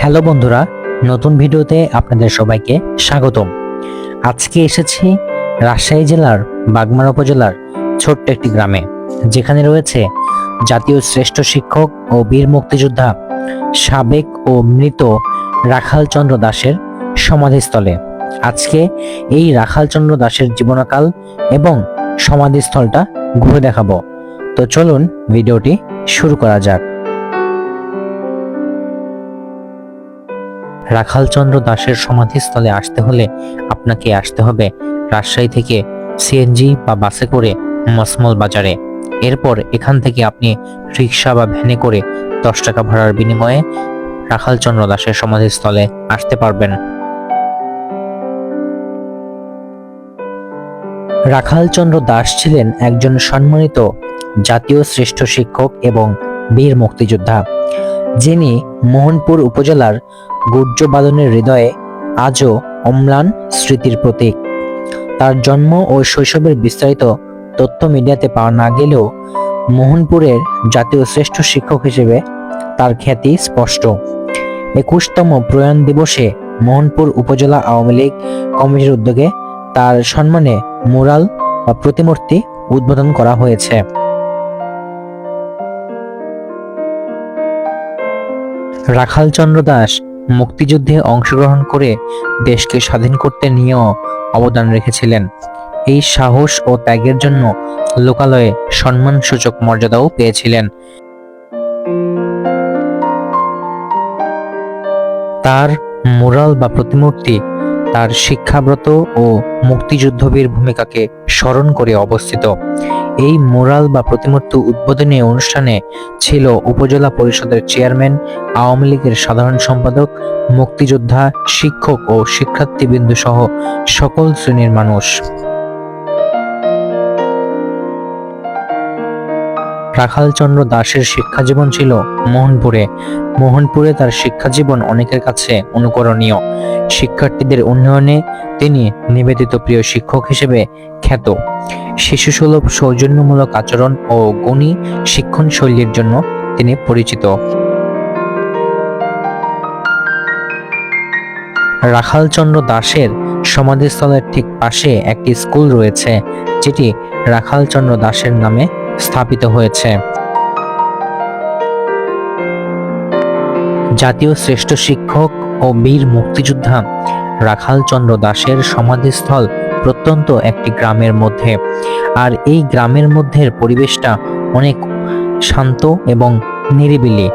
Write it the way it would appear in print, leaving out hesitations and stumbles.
Hello বন্ধুরা, নতুন ভিডিওতে আপনাদের সবাইকে স্বাগতম। আজকে এসেছি রাজশাহী জেলার বাগমারা উপজেলার ছোট্ট একটি গ্রামে, যেখানে রয়েছে জাতীয় শ্রেষ্ঠ শিক্ষক ও বীর মুক্তিযোদ্ধা সাবেক ও মৃত রাখাল চন্দ্র দাসের সমাধিস্থলে। আজকে এই রাখাল চন্দ্র দাসের জীবনকাল এবং সমাধিস্থলটা ঘুরে দেখাবো। তো চলুন ভিডিওটি শুরু করা যাক। রাখাল চন্দ্র দাসের সমাধিস্থলে আসতে হলে আপনাকে আসতে হবে রাজশাহী থেকে সিএনজি বা বাসে করে মসমল বাজারে। এরপর এখান থেকে আপনি রিক্সা বা ভ্যানে করে 10 টাকা ভাড়ার বিনিময়ে রাখাল চন্দ্র দাসের সমাধিস্থলে আসতে পারবেন। রাখাল চন্দ্র দাস ছিলেন একজন সম্মানিত জাতীয় শ্রেষ্ঠ শিক্ষক এবং বীর মুক্তিযোদ্ধা, যিনি মোহনপুর উপজেলার গুর্জবাদনের হৃদয়ে আজও অম্লান স্মৃতির প্রতীক। তার জন্ম ও শৈশবের বিস্তারিত তথ্য মিডিয়াতে পাওয়া না গেলেও মোহনপুরের জাতীয় শ্রেষ্ঠ শিক্ষক হিসেবে তার খ্যাতি স্পষ্ট। 21তম প্রয়াণ দিবসে মোহনপুর উপজেলা আওয়ামী লীগ কমিটির উদ্যোগে তার সম্মানে মুরাল বা প্রতিমূর্তি উদ্বোধন করা হয়েছে। রাখাল চন্দ্র দাস মুক্তিযুদ্ধে অংশগ্রহণ করে দেশকে স্বাধীন করতে নিয়েও অবদান রেখেছিলেন। এই সাহস ও ত্যাগের জন্য লোকালয়ে সম্মানসূচক মর্যাদাও পেয়েছিলেন। তার মুরাল বা প্রতিমূর্তি তার শিক্ষাব্রত ও মুক্তিযুদ্ধবীর ভূমিকাকে স্মরণ করে অবস্থিত। এই মুরাল বা প্রতিমূর্তি উদ্বোধনী অনুষ্ঠানে ছিল উপজেলা পরিষদের চেয়ারম্যান, আওয়ামী লীগের সাধারণ সম্পাদক, মুক্তিযোদ্ধা, শিক্ষক ও শিক্ষার্থীবৃন্দ সহ সকল শ্রেণীর মানুষ। রাখাল চন্দ্র দাসের শিক্ষাজীবন ছিল মোহনপুরে তার শিক্ষাজীবন অনেকের কাছে অনুকরণীয়। শিক্ষার্থীদের উন্নয়নে তিনি নিবেদিত প্রিয় শিক্ষক হিসেবে খ্যাত। শিশুসুলভ সৌজন্যমূলক আচরণ ও গুণী শিক্ষণ শৈলীর জন্য তিনি পরিচিত। রাখাল চন্দ্র দাসের সমাধিস্থলের ঠিক পাশে একটি স্কুল রয়েছে, যেটি রাখাল চন্দ্র দাসের নামে স্থাপিত হয়েছে। জাতীয় শ্রেষ্ঠ শিক্ষক ও বীর মুক্তিযোদ্ধা রাখাল চন্দ্র দাসের সমাধিস্থল প্রত্যন্ত একটি গ্রামের মধ্যে, আর এই গ্রামের মধ্যের পরিবেশটা অনেক শান্ত এবং নিরিবিলি।